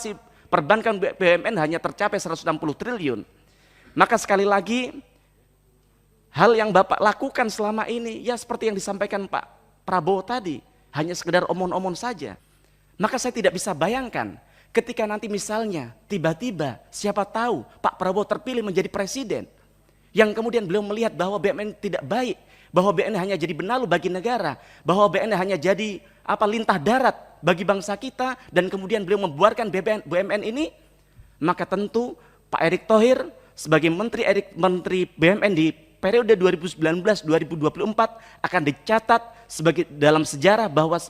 akumulasi perbankan BUMN hanya tercapai 160 triliun. Maka sekali lagi, hal yang Bapak lakukan selama ini, ya seperti yang disampaikan Pak Prabowo tadi, hanya sekedar omong-omong saja. Maka saya tidak bisa bayangkan, ketika nanti misalnya, tiba-tiba, siapa tahu Pak Prabowo terpilih menjadi presiden, yang kemudian beliau melihat bahwa BUMN tidak baik, bahwa BUMN hanya jadi benalu bagi negara, bahwa BUMN hanya jadi lintah darat bagi bangsa kita, dan kemudian beliau membuarkan BUMN ini, maka tentu Pak Erick Thohir sebagai Menteri BUMN di periode 2019-2024 akan dicatat sebagai dalam sejarah bahwa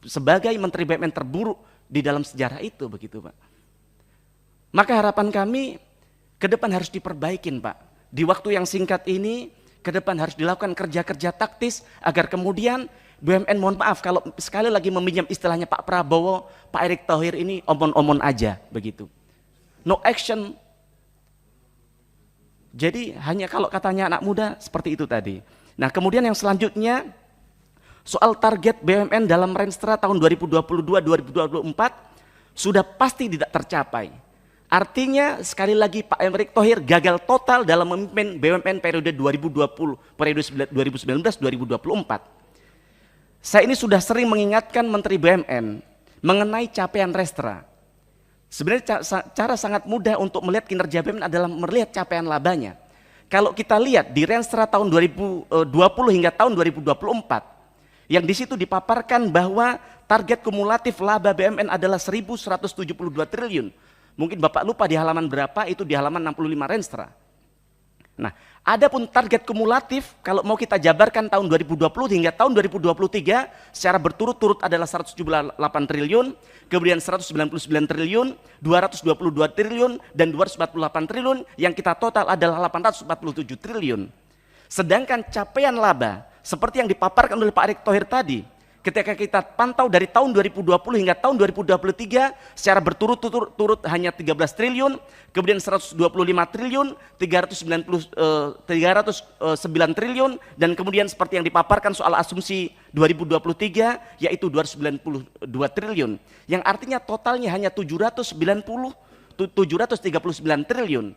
sebagai Menteri BUMN terburuk di dalam sejarah itu, begitu Pak. Maka harapan kami ke depan harus diperbaikin Pak. Di waktu yang singkat ini ke depan harus dilakukan kerja-kerja taktis agar kemudian BUMN, mohon maaf kalau sekali lagi meminjam istilahnya Pak Prabowo, Pak Erick Thohir ini omon-omon aja begitu. No action. Jadi hanya kalau katanya anak muda seperti itu tadi. Nah, kemudian yang selanjutnya soal target BUMN dalam Renstra tahun 2022-2024 sudah pasti tidak tercapai. Artinya sekali lagi Pak Erick Thohir gagal total dalam memimpin BUMN periode 2019-2024. Saya ini sudah sering mengingatkan Menteri BUMN mengenai capaian Renstra. Sebenarnya cara sangat mudah untuk melihat kinerja BUMN adalah melihat capaian labanya. Kalau kita lihat di Renstra tahun 2020 hingga tahun 2024, yang di situ dipaparkan bahwa target kumulatif laba BUMN adalah 1.172 triliun. Mungkin Bapak lupa di halaman berapa, itu di halaman 65 Renstra. Nah, adapun target kumulatif kalau mau kita jabarkan tahun 2020 hingga tahun 2023 secara berturut-turut adalah 178 triliun, kemudian 199 triliun, 222 triliun, dan 248 triliun, yang kita total adalah 847 triliun. Sedangkan capaian laba seperti yang dipaparkan oleh Pak Erick Thohir tadi, ketika kita pantau dari tahun 2020 hingga tahun 2023 secara berturut-turut hanya 13 triliun, kemudian 125 triliun, 309 triliun, dan kemudian seperti yang dipaparkan soal asumsi 2023 yaitu 292 triliun, yang artinya totalnya hanya 739 triliun.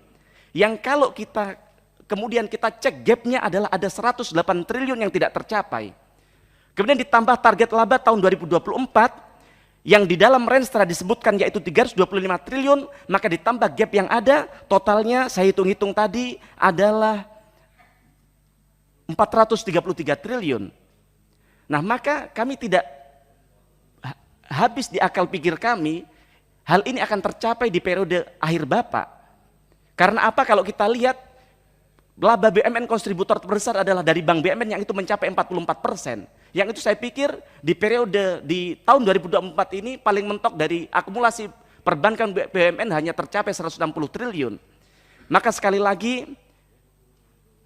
Yang kalau kita kemudian kita cek gapnya adalah ada 108 triliun yang tidak tercapai. Kemudian ditambah target laba tahun 2024 yang di dalam Renstra disebutkan yaitu 325 triliun, maka ditambah gap yang ada, totalnya saya hitung-hitung tadi adalah 433 triliun. Nah, maka kami tidak habis di akal pikir kami, hal ini akan tercapai di periode akhir Bapak. Karena apa? Kalau kita lihat laba BUMN kontributor terbesar adalah dari Bank BUMN yang itu mencapai 44%. Yang itu saya pikir di periode di tahun 2024 ini paling mentok dari akumulasi perbankan BUMN hanya tercapai 160 triliun. Maka sekali lagi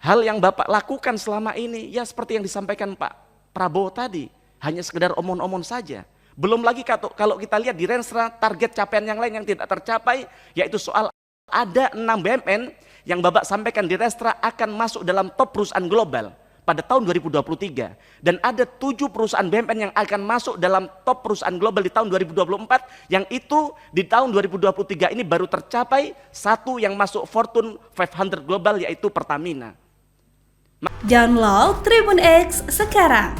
hal yang Bapak lakukan selama ini ya seperti yang disampaikan Pak Prabowo tadi, hanya sekedar omong-omong saja. Belum lagi kalau kita lihat di Renstra target capaian yang lain yang tidak tercapai, yaitu soal ada 6 BUMN yang Bapak sampaikan di Renstra akan masuk dalam top perusahaan global pada tahun 2023, dan ada 7 perusahaan BUMN yang akan masuk dalam top perusahaan global di tahun 2024, yang itu di tahun 2023 ini baru tercapai satu yang masuk Fortune 500 global yaitu Pertamina. Download Tribun X sekarang,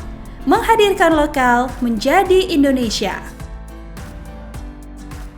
menghadirkan lokal menjadi Indonesia.